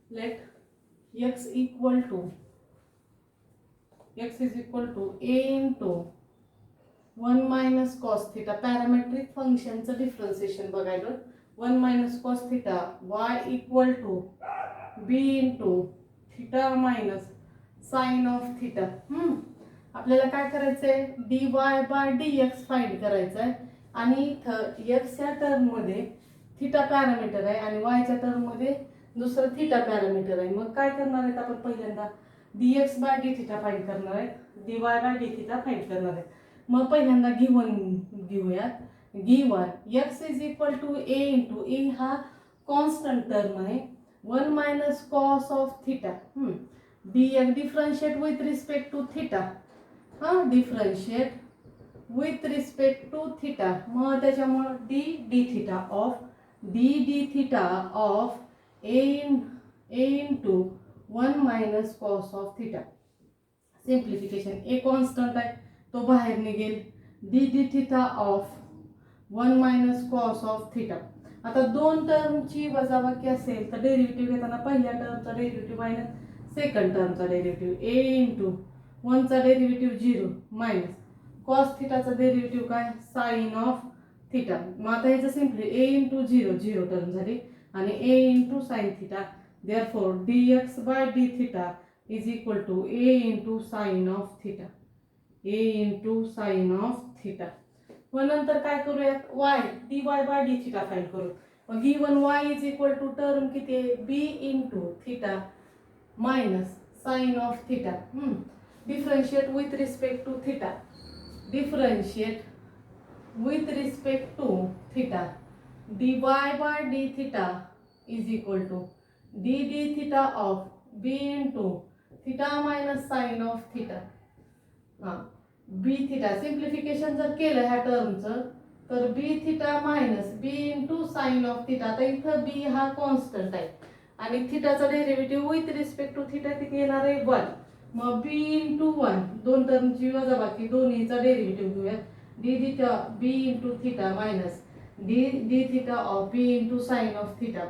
let x equal to x is equal to a into 1 minus cos theta. Parametric फंक्शनचं differentiation बघायला 1 minus cos theta y equal to b into theta minus sin of theta. आपल्याला काय करायचंय dy by dx find करायचंय आणि x या term मध्ये theta parameter आहे आणि y च्या टर्म मध्ये दुसरं थीटा पॅरामीटर आहे. मग काय करणार आहेत आपण पहिल्यांदा dx by d theta find करणार आहेत, dy by d theta find करणार आहेत. मग पहिल्यांदा गिवन घेऊयात. Given x is equal to a into a हा कॉन्स्टंट टर्म आहे 1 minus cos of theta. dx differentiate with respect to theta. Differentiate with respect to theta. मग त्याच्यामुळे d theta of d theta of a into 1 minus cos of theta. Simplification a constant आहे तो बाहेर निघेल. D theta of 1 minus cos of theta. आता दोन टर्मची वजाबाकी असेल तर डेरिव्हेटिव्ह घेताना पहिल्या टर्मचा डेरिव्हेटिव्ह मायनस सेकंड टर्मचा डेरिव्हेटिव्ह ए इंटू 1चा डेरिव्हेटिव्ह 0 मायनस कॉस थीटाचा डेरिव्हेटिव्ह काय साइन ऑफ थीटा. मग आता ह्याचं सिम्पली ए इंटू 0 टर्म झाली आणि a into sine theta. Therefore dx by d theta is equal to a into sine of theta. A into sine of theta. मग नंतर काय करूयात y dy by d theta find करू. मग given y is equal to term किती आहे b into theta minus sine of theta. Differentiate with respect to theta. Differentiate with respect to theta. dy by d theta is equal to d theta of b into theta minus sine of theta. B theta simplification जर केलं ह्या टर्मचं तर b theta minus b into sine of theta. आता इथं b हा constant आहे आणि थीटाचा derivative with respect to theta किती येणार आहे 1. मग बी इंटू 1 दोन टर्मची वजाबाकी दोन्हीचा डेरिव्हेटिव्ह घेऊयात. D theta b into theta minus d theta of b into sine of theta.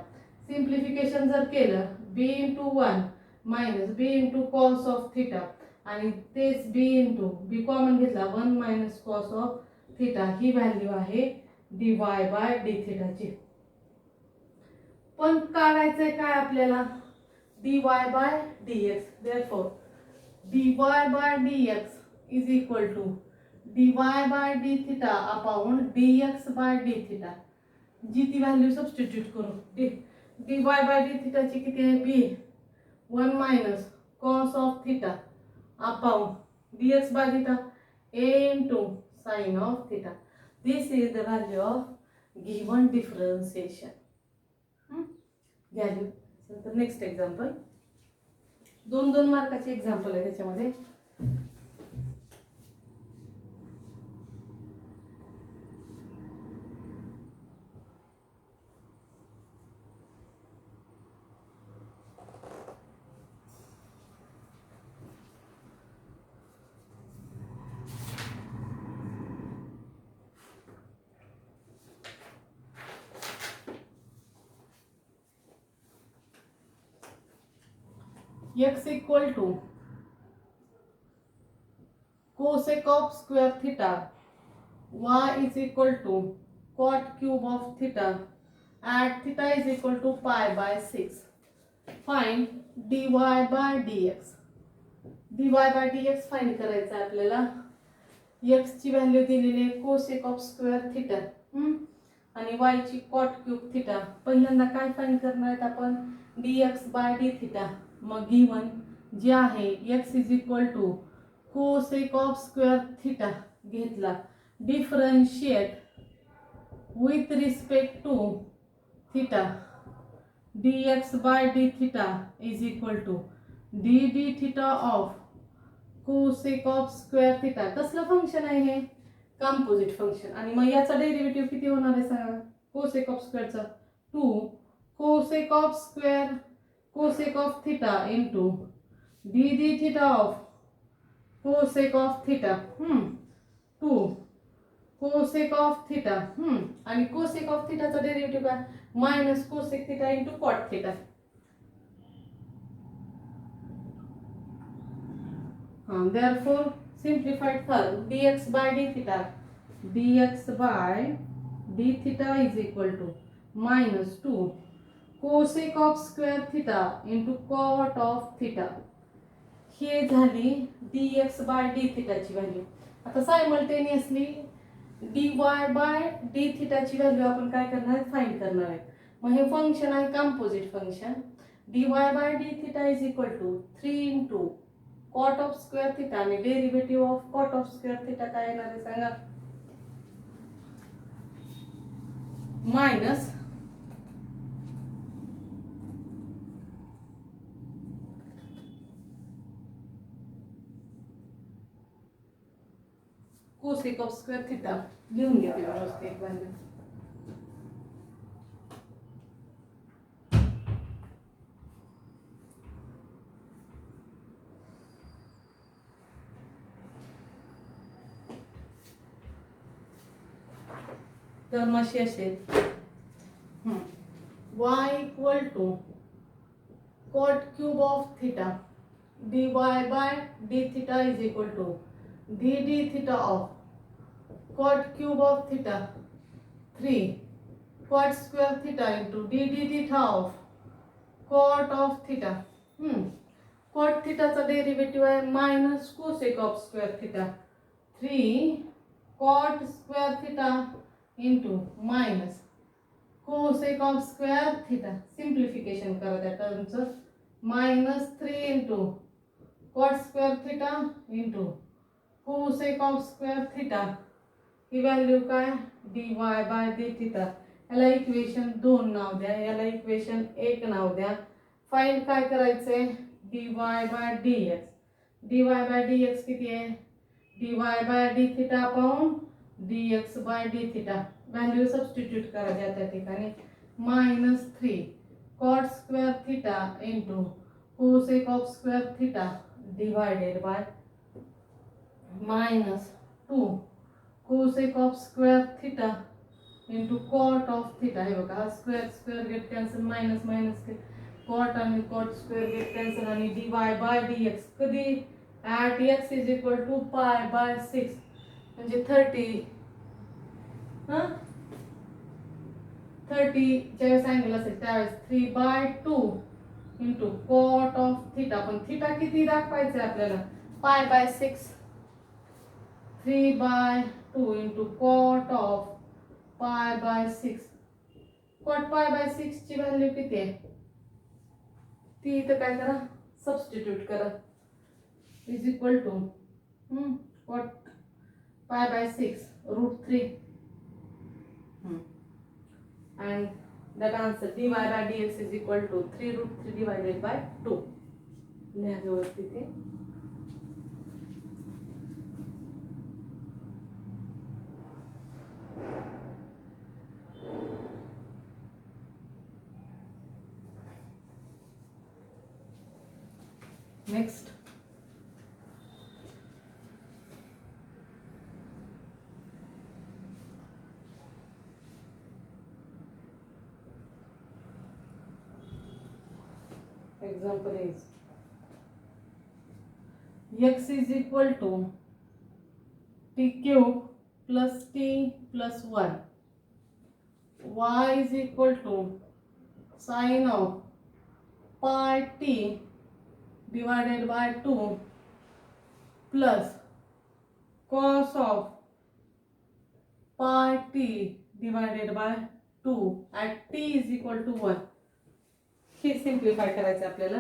Simplification जर केलं b into 1 minus b into cos of theta आणि तेच बी इंटू बी कॉमन घेतला 1 मायनस कॉस ऑफ थीटा. ही value आहे d y by d थीटाची. पण काढायचंय काय आपल्याला d y by d x. Therefore d y by d x is equal to d y by d theta upon d x by d theta. जी ती value substitute करू. D y by d थीटाची किती आहे b 1 minus cos of theta upon dx by theta a into sin of theta. This is the value of given differentiation. Value. So the next example. दोन मार्काचे example आहे त्याच्यामध्ये. x equal to cosec of square theta, y is equal to cot cube of theta at theta is equal to pi by 6. Find dy by dx. dy by dx find करायचं आहे आपल्याला. x ची value दिलेली आहे cosec of square theta आणि y ची cot cube theta. पहिल्यांदा काय फाइंड करणार आहेत आपण dx by d theta. मग गिवन जे आहे x is equal to cosec of square theta घेतला. Differentiate with respect to theta dx by d theta is equal to d theta of cosec of square theta. कसलं function आहे हे composite function. आणि मग याचा derivative किती होणार आहे सांगा. कोसेक ऑफ स्क्वेअरचा 2 cosec of square cosec of theta into d theta of cosec of theta 2 cosec of theta आणि cosec of theta चा डेरिव्हेटिव्ह काय minus cosec theta into cot theta. therefore simplified form dx by d theta, dx by d theta is equal to minus 2 cosec of square theta into cot of theta. हे झाली dx by d theta ची value. आता simultaneously dy by d theta ची value आपण काय करणार find करणार आहे. मग हे फंक्शन आहे composite function. dy by d theta is equal to 3 into cot of square theta आणि derivative of cot of square theta काय येणार आहे सांगा. Minus cosec of square theta लिहून घेते व्यवस्थित व्हॅल्यू. तर मशी असेल y equal to cot cube of theta dy by d theta is equal to d d theta of cot cube of theta 3 cot square theta into d d theta of cot of theta. cot theta चा derivative आहे minus cosec of square theta 3 cot square theta into minus cosec of square theta. सिंप्लिफिकेशन करा त्या टर्मचं. minus 3 into cot square theta into cosec of square theta. He value काय dy by d theta. याला equation 2 नाव द्या, याला equation 1 नाव द्या. Find काय करायचंय dy by dx. dy by dx किती आहे dy by d theta upon dx by d theta. Value substitute करा त्या ठिकाणी. Minus 3 cot square theta into cosec of square theta divided by minus 2 cosec of square theta into cot of theta. हे बघा हा square square get cancel minus minus cot आणि cot square gate cancel आणि dy by dx कधी at x is equal to pi by 6 म्हणजे 30 30 ज्यावेळेस angle असेल त्यावेळेस 3 by 2 into cot of theta. पण थिटा किती दाखवायचं आहे आपल्याला pi by 6. 3 by 2 into cot of pi by 6. cot pi by 6 ची व्हॅल्यू किती आहे ती इथं काय करा सबस्टिट्यूट करा is equal to cot pi by 6 √3 and that answer dy by dx is equal to 3√3 divided by 2. लिहा व्यवस्थित आहे. Next example is x is equal to t cube plus t plus 1, y is equal to sine of pi t divided by 2 plus cos of pi t divided by 2 at t is equal to 1. हे simplify करायचं आपल्याला.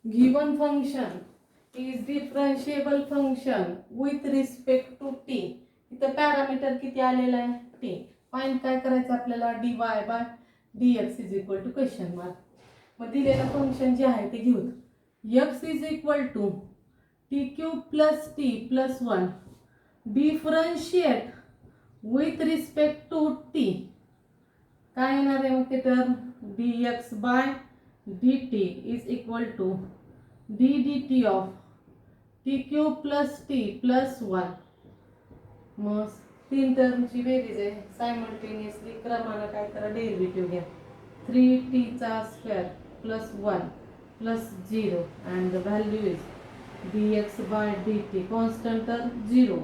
Given function is differentiable function with respect to t. इथं parameter किती आलेला आहे T. Find काय करायचं आपल्याला dy by dx is equal to question mark. मग दिलेलं फंक्शन जे आहे ते घेऊ. x is equal to t cube plus t plus 1 differentiate with respect to t. काय येणार आहे मग ते term dx by dt is equal to d dt of t cube plus t plus 1. मग तीन टर्मची बेरीज आहे. सायमल्टेनियसली क्रमानं काय करा, डेरिव्हेटिव्ह घ्या. 3t² plus 1 plus 0 and the value is dx by dt. Constant term 0.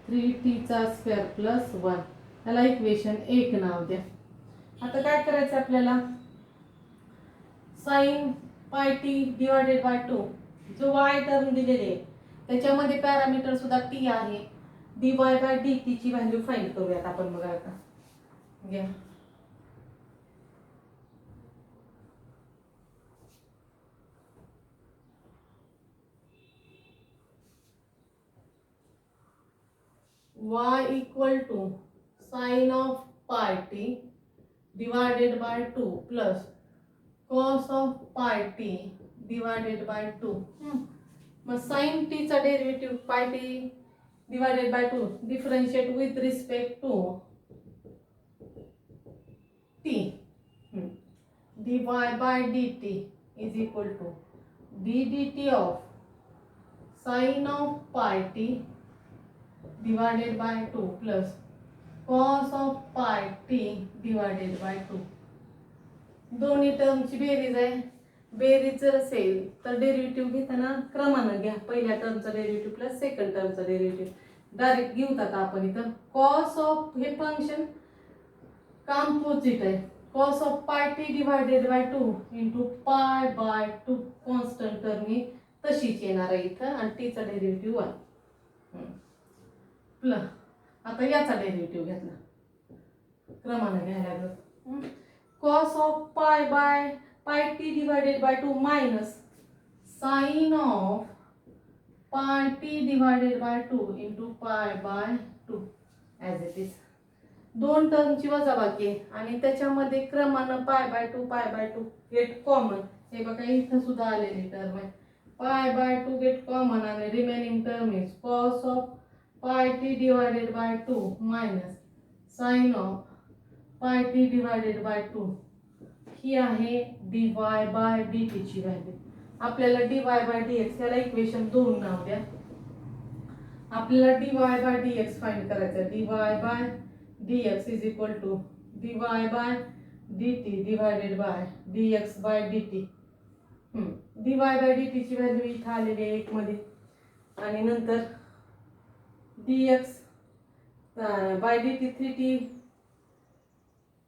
3t² plus 1 याला equation 1 नाव द्या. आता काय करायचं आपल्याला, साइन पाय टी डिवायडेड बाय 2 जो y टर्म दिलेले आहे त्याच्यामध्ये पॅरामीटर सुद्धा t आहे. dy बाय dt ची व्हॅल्यू फाइंड करूयात आपण. बघा आता घ्या, y equal to sine of pi t divided by 2 plus cos of pi t divided by 2. मग साइन टी चा derivative pi t divided by 2 differentiate with respect to t. dy by dt is equal to d dt of sine of pi t divided by 2 plus cos of pi t divided by 2. दोन्ही टर्मची बेरीज आहे. बेरीज जर असेल तर derivative घेताना क्रमानं घ्या. पहिल्या टर्मचा डेरिव्हेटिव्ह प्लस सेकंड टर्मचा डेरिव्हेटिव्ह. डायरेक्ट घेऊत आता आपण इथं. कॉस ऑफ हे फंक्शन कॉम्पोजिट आहे. Cos of pi t divided by 2 into pi by 2 constant term ही तशीच येणार आहे इथं आणि टीचा डेरिव्हेटिव्ह 1 प्लस. आता याचा डेरिव्हेटिव्ह घेतला, क्रमानं घ्यायला लागलो. Cos of pi t divided by 2 minus sine of pi t divided by 2 into pi by 2 as it is. दोन टर्मची वजाबाकी आहे आणि त्याच्यामध्ये क्रमानं पाय बाय 2 गेट कॉमन. हे बघा इथं सुद्धा आलेली टर्म आहे. पाय बाय 2 गेट कॉमन आणि remaining term is cos of pi t divided by 2 minus sine of pi t divided by 2. ही आहे dy बाय dt ची व्हॅल्यू. आपल्याला dy बाय dx याला इक्वेशन 2 नाव द्या. आपल्याला dy बाय dx फाइंड करायचं. dy by dx is equal to dy by dt divided by dx by dt. dy by dt ची व्हॅल्यू इथं आलेली आहे 1 मध्ये आणि नंतर dx by dt 3t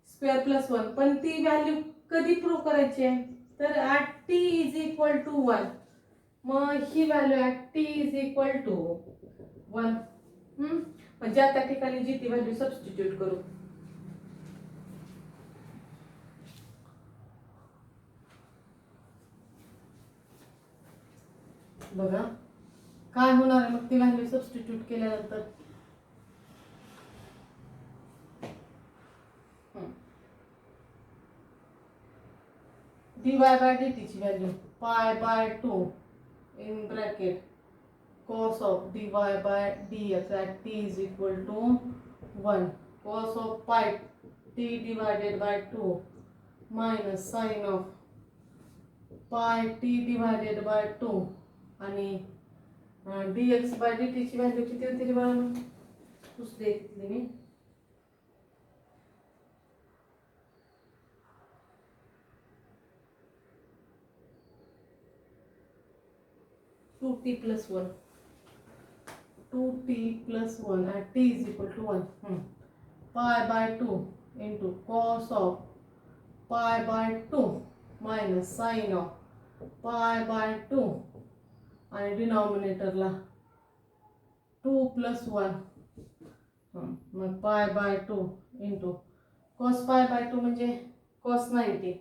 square plus 1. पण ती व्हॅल्यू कधी प्रूव्ह करायची आहे तर at t is equal to 1. मग ही value at t is equal to 1. म्हणजे त्या ठिकाणी जी ती व्हॅल्यू सबस्टिट्यूट करू. बघा काय होणार आहे मग ती व्हॅल्यू सबस्टिट्यूट केल्यानंतर. dy बाय dt ची व्हॅल्यू पाय by 2 in bracket cos of dy by dx at t is equal to 1 cos of pi t divided by 2 minus sin of pi t divided by 2 आणि dx by dt ची value किती होती रे बाळांनो? दुसरी घेतली मी. Two t plus 1 2t plus 1 at t is equal to 1. Pi by 2 into cos of pi by 2 minus sin of pi by 2 आणि डिनॉमिनेटरला 2 plus 1. मग pi by 2 into cos pi by 2 म्हणजे cos 90.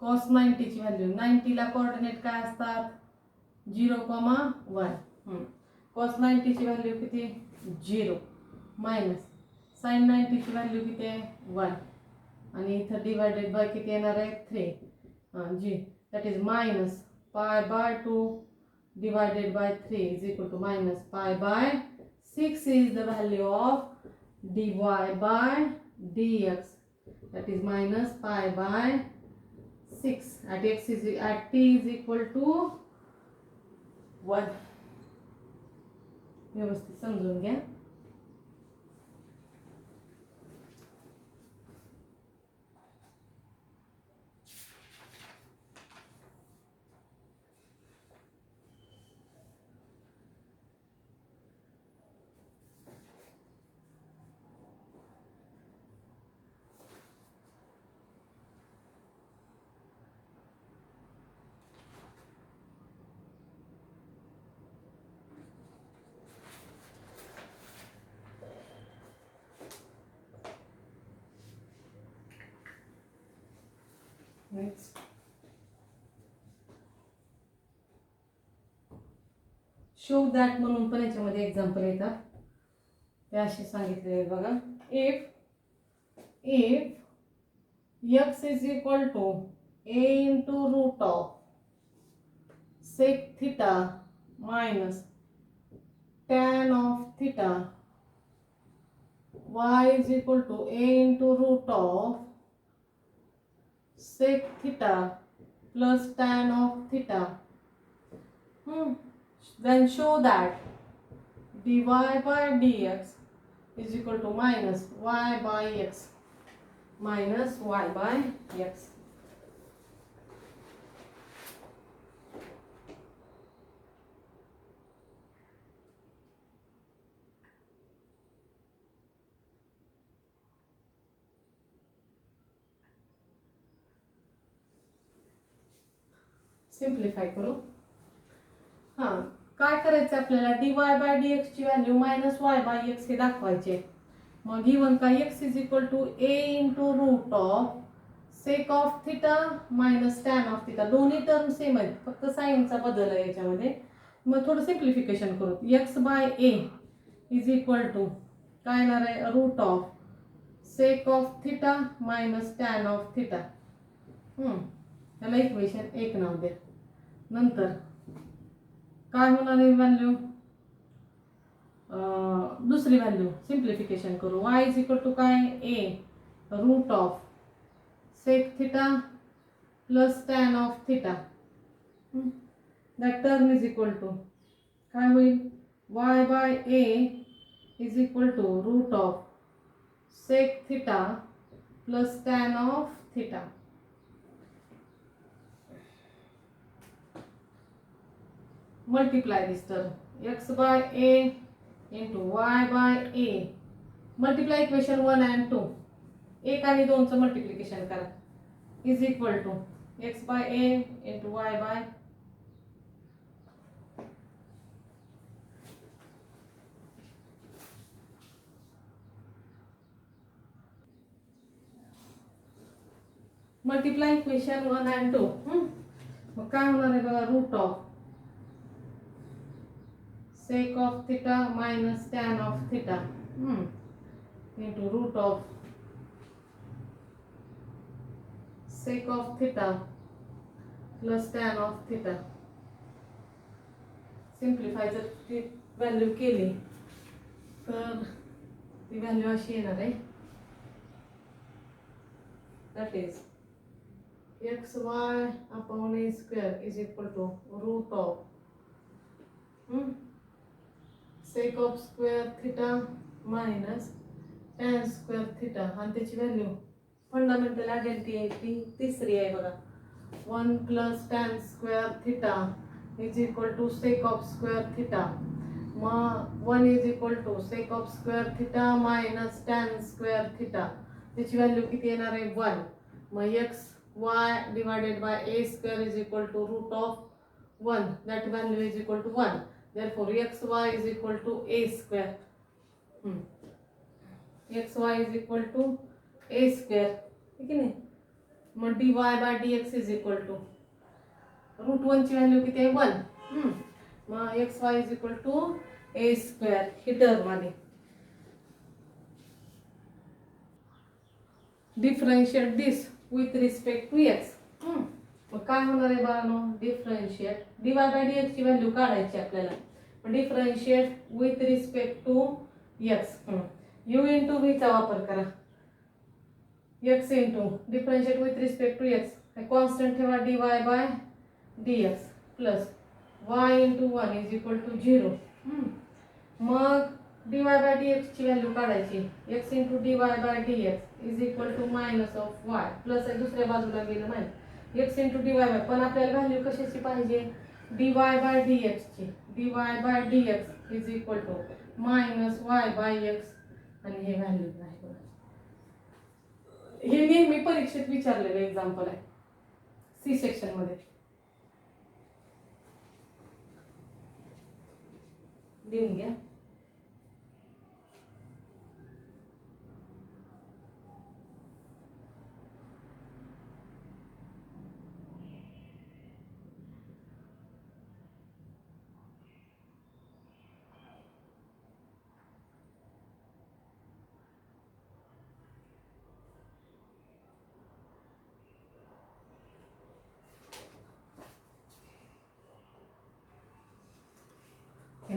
cos 90 ची value 90 ला coordinate काय असतात 0,1. cos 90 ची value किती 0 minus sin 90 ची व्हॅल्यू किती आहे 1 आणि इथं डिवायडेड बाय किती येणार आहे 3 जी that is minus pi by 2 divided by 3 is equal to minus pi by 6 is the value of dy by dx that is minus pi by 6 at t is equal to 1. व्यवस्थित समजून घ्या. Next show that म्हणून पण याच्यामध्ये example येतात. ते असे सांगितलेले आहेत बघा. If x is equal to a into root of sec theta minus tan of theta, y is equal to a into root of sec theta plus tan of theta, then show that dy by dx is equal to minus y by x, minus y by x. Simplify करू. हां, काय करायचं आपल्याला, dy by dx ची value minus y by x हे दाखवायचे. मग given का x is equal to a into root of sec of theta minus tan of theta. दोन्ही टर्म सेम आहेत, फक्त साईनचा बदल आहे याच्यामध्ये. मग थोडं सिम्प्लिफिकेशन करू. x by a is equal to काय येणार आहे, root of sec of theta minus tan of theta. त्याला इक्वेशन 1 नाव द्या. नंतर काय होणार आहे व्हॅल्यू, दुसरी व्हॅल्यू सिम्प्लिफिकेशन करू. y इज इक्वल टू काय, a root of sec theta plus tan of theta. That term is equal to काय होईल, y by a is equal to root of sec theta plus tan of theta. Multiply this term, x by a into y by a. Multiply equation 1 and 2. 1 आणि 2 चं multiplication करा. Is equal to x by a into y by multiply equation 1 and 2. मग काय होणार आहे बघा, root of sec of theta minus tan of theta into root of sec of theta plus tan of theta. Simplify जर ती value केली तर ती व्हॅल्यू अशी येणार आहे, that is xy upon a square is equal to root of sec of square theta minus tan square theta. आणि त्याची व्हॅल्यू फंडामेंटल आयडेंटिटी आहे ती तिसरी आहे बघा. 1 plus tan square theta is equal to sec of square theta. मग 1 is equal to sec of square theta minus tan square theta. त्याची value किती येणार आहे, 1. मग x y divided by a square is equal to root of 1. That value is equal to 1. Therefore xy is equal to a square. xy is equal to a square, ठीक है ना. मग dy by dx is equal to root 1 ची value किती आहे, 1. मग xy is equal to a square ही term आली. Differentiate this with respect to x. मग काय होणार आहे बाळांनो, डिफरन्शिएट dy बाय dx ची व्हॅल्यू काढायची आपल्याला. Differentiate with respect to x. u into v चा वापर करा. x into differentiate with respect to x constant ठेवा, dy by dx plus y into 1 is equal to 0. मग dy बाय dx ची value काढायची. x into dy by dx is equal to minus of y plus आहे दुसऱ्या बाजूला गेलं माहिती, x into dy bye. पण आपल्याला व्हॅल्यू कशाची पाहिजे, dy बाय dx ची. dy by dx is equal to minus y by x आणि हे व्हॅल्यू आहे. हे नेहमी परीक्षेत विचारलेलं एक्झाम्पल आहे सी सेक्शन मध्ये. लिहून घ्या.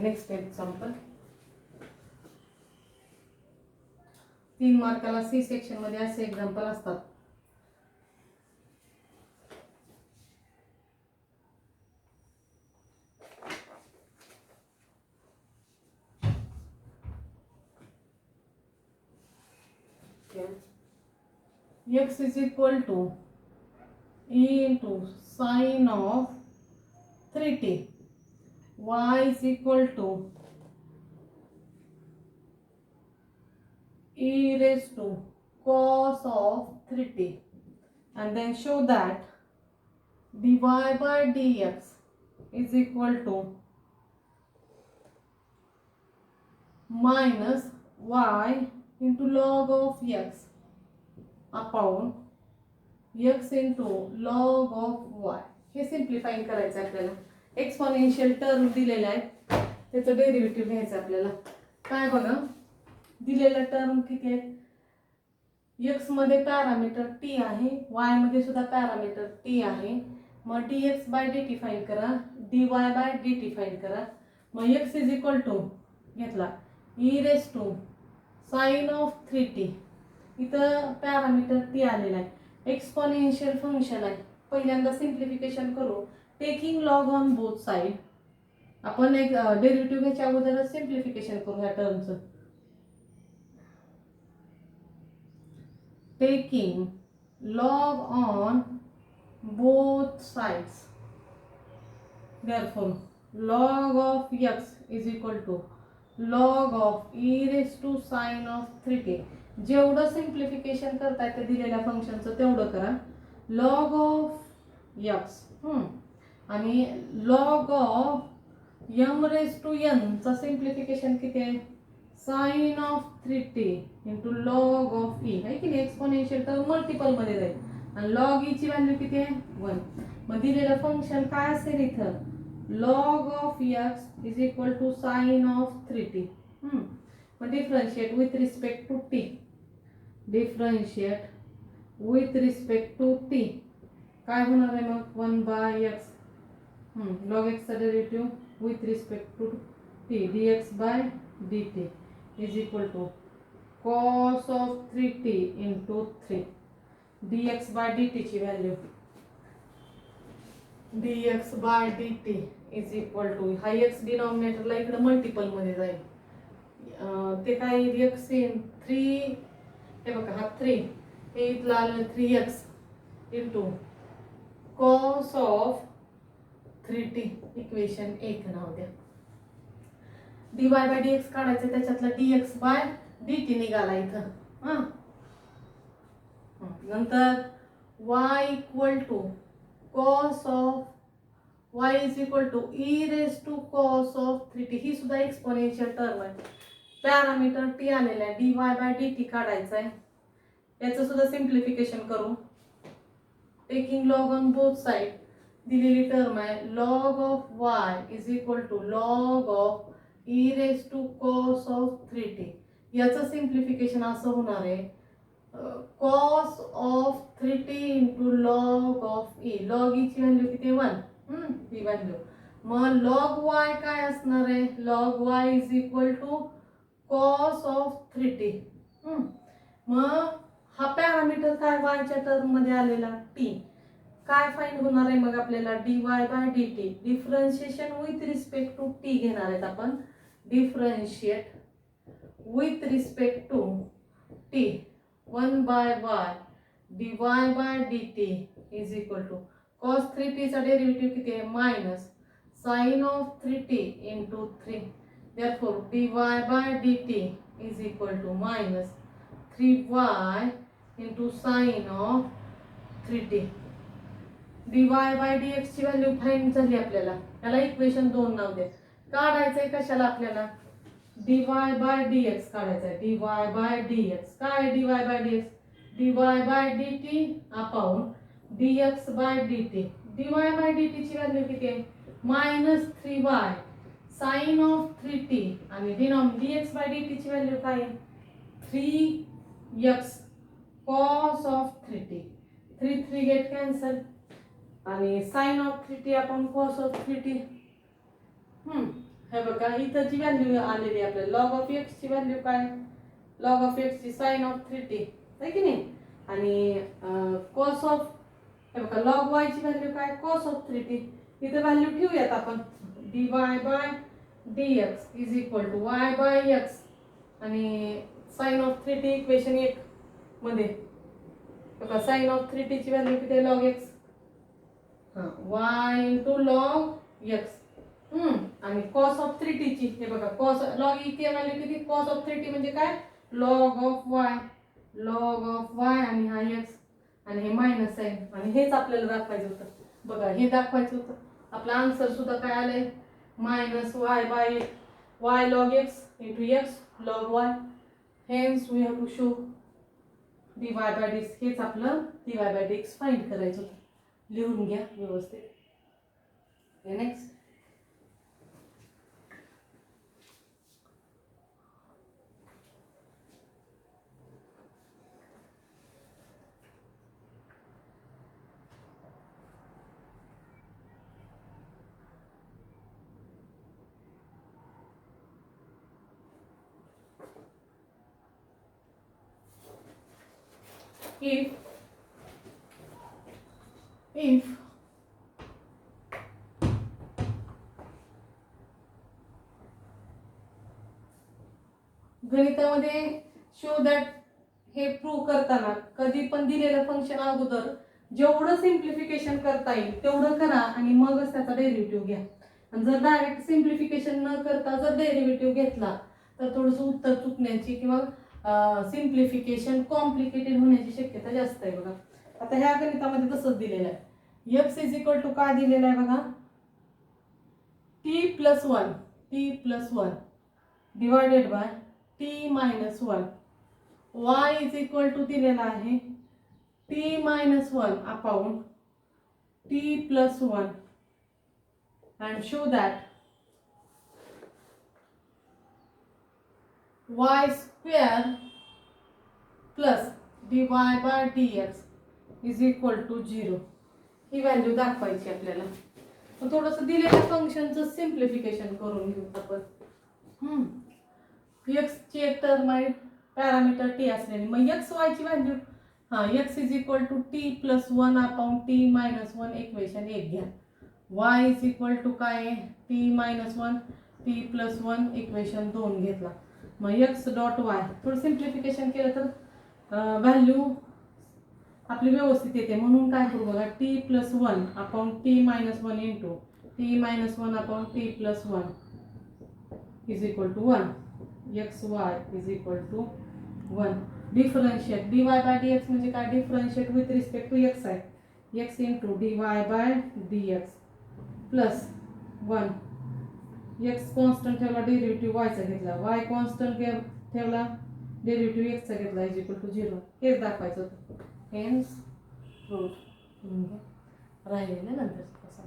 नेक्स्ट एक्झाम्पल 3 मार्काला सी सेक्शन मध्ये असे एक्झाम्पल असतात. x is equal to e into sine of 3t, y is equal to e raised to cos of 3t, and then show that dy by dx is equal to minus y into log of x upon x into log of y. हे सिम्प्लिफाइंग करायचं आपल्याला. Exponential term दिलेला आहे, त्याचं derivative घ्यायचं आपल्याला. काय बघा, दिलेला टर्म किती आहे? x मध्ये पॅरामीटर t आहे, y मध्ये सुद्धा पॅरामीटर t आहे. मग dx बाय dt फाइंड करा, dy बाय dt फाइंड करा. मग x इज इक्वल टू घेतला e raise to sine of 3t. इथं पॅरामीटर t आलेला आहे, एक्सपोनेन्शियल फंक्शन आहे. पहिल्यांदा सिम्प्लिफिकेशन करू, taking log on both side. आपण एक डेरिव्हेटिव्ह घ्यायच्या अगोदर सिम्प्लिफिकेशन करू ह्या टर्मचं. Taking log on both sides, therefore log of x is equal to log of e raised to sine of 3t. जेवढं सिम्प्लिफिकेशन करताय ते दिलेल्या फंक्शनचं तेवढं करा. लॉग ऑफ x आणि log of m raise to n चा सिम्प्लिफिकेशन किती आहे? Sine of 3t into log of e आहे की नाही. एक्सपोनेन्शियल टर्म मल्टिपल मध्ये जाईल आणि लॉग e ची व्हॅल्यू किती आहे? 1. मग दिलेलं फंक्शन काय असेल इथं? Log of x is equal to sine of 3t. मग differentiate with respect to t. Differentiate with respect to t काय होणार आहे मग? 1 बाय x. लॉग x चा derivative with respect to t dx by dt is equal to cos of 3t into 3. dx by dt ची value dx by dt is equal to हा x डिनॉमिनेटरला इकडे multiple मध्ये जाईल. ते काय x in 3, हे बघा हा 3, हे इथलं आलं 3x into cos of 3t. Equation 1 नाव द्या. dy बाय dx काढायचं, त्याच्यातला dx बाय dt निघाला इथं. नंतर y equal to cos of y is equal to e raise to cos of 3t. ही सुद्धा एक्सपोनेन्शियल टर्म आहे, पॅरामीटर t आलेला आहे. dy बाय dt काढायचं आहे, याचं सुद्धा सिम्प्लिफिकेशन करू. Taking log on both side दिलेली टर्म आहे. Log of y is equal to log of e raise to cos of 3t. याचं सिम्प्लिफिकेशन असं होणार आहे, cos of 3t into log of e. Log e ची value किती? 1. ही value. मग लॉग y काय असणार आहे? Log y is equal to cos of 3t. मग हा पॅरामीटर काय y च्या टर्म मध्ये आलेला t. काय फाइंड होणार आहे मग आपल्याला? dy by dt. Differentiation with respect to t घेणार आहेत आपण. Differentiate with respect to t 1 by y dy by dt is equal to cos 3t चा डेरिव्हेटिव्ह किती आहे? Minus sine of 3t into 3. therefore dy by dt is equal to minus 3y into sine of 3t. dy by dx ची value find झाली आपल्याला. याला equation 2 नाव दे. काढायचंय कशाला आपल्याला? dy बाय dx काढायचंय. dy बाय dx काय? dy by dx dy by dt upon dx by dt. dy by dt ची व्हॅल्यू किती आहे? Minus 3y sine of 3t आणि dx बाय dt ची व्हॅल्यू काय आहे? 3x cos of 3t. 3 get cancel आणि sine of 3t upon cos of 3t. हे बघा इथं जी व्हॅल्यू आलेली आपल्याला लॉग ऑफ एक्स ची व्हॅल्यू काय, लॉग ऑफ एक्स ची साइन ऑफ 3t आहे की नाही, आणि कॉस ऑफ, हे बघा लॉग वाय ची व्हॅल्यू काय, कॉस ऑफ 3t. इथे व्हॅल्यू ठेवूयात आपण, dy by dx is equal to y by x, आणि साइन ऑफ 3t इक्वेशन 1 मध्ये बघा साइन ऑफ 3t ची व्हॅल्यू किती आहे, log x, y into log x. आणि कॉस ऑफ 3t ची, हे बघा कॉस लॉग इथे व्हॅल्यू किती, कॉस ऑफ 3t म्हणजे काय, log of y, log of y आणि हा x, आणि हे मायनस आहे, आणि हेच आपल्याला दाखवायचं होतं. बघा हे दाखवायचं होतं, आपला आन्सर सुद्धा काय आलंय, minus y by y log x into x log y. Hence we have to show dy by dx. हेच आपलं dy बाय dx फाइंड करायचं होतं. लिहून घ्या व्यवस्थित. नेक्स्ट if गणितामध्ये शो दॅट, हे प्रूव्ह करताना कधी पण दिलेलं फंक्शन अगोदर जेवढं सिम्प्लिफिकेशन करता येईल तेवढं करा आणि मगच त्याचा डेरिव्हेटिव्ह घ्या. आणि जर डायरेक्ट सिम्प्लिफिकेशन न करता जर डेरिव्हेटिव्ह घेतला तर थोडंसं उत्तर चुकण्याची किंवा सिम्प्लिफिकेशन कॉम्प्लिकेटेड होण्याची शक्यता जास्त आहे. बघा आता ह्या गणितामध्ये तसंच दिलेलं आहे, x इज इक्वल टू काय दिलेलं आहे बघा, t+1 divided by t-1. y is equal to दिलेला आहे t-1 upon t+1 and show that y square plus dy by dx is equal to 0. He value दाखवायची आपल्याला. तर थोडंसं दिलेल्या फंक्शनचं सिम्प्लिफिकेशन करून घेऊ आपण. x ची एक टर्म आहे पॅरामीटर t असलेली, मग x y ची value x is equal to t+1 upon t-1 equation 1 घ्या. y इज इक्वल टू काय आहे, t-1 t+1 इक्वेशन 2 घेतला. मग x डॉट y थोडं सिम्प्लिफिकेशन केलं तर व्हॅल्यू आपली व्यवस्थित येते. म्हणून काय करू बघा, t+1 upon t-1 into t-1 upon t+1 is equal to 1. xy is equal to 1. Differentiate dy by dx म्हणजे काय, differentiate with respect to x आहे, x into dy by dx plus 1. x constant ठेवला, derivative y चा घेतला, y constant ठेवला, derivative x चा घेतला is equal to 0. हेच दाखवायचं होतं. Hence proved. राहिलेलं नंतर कसं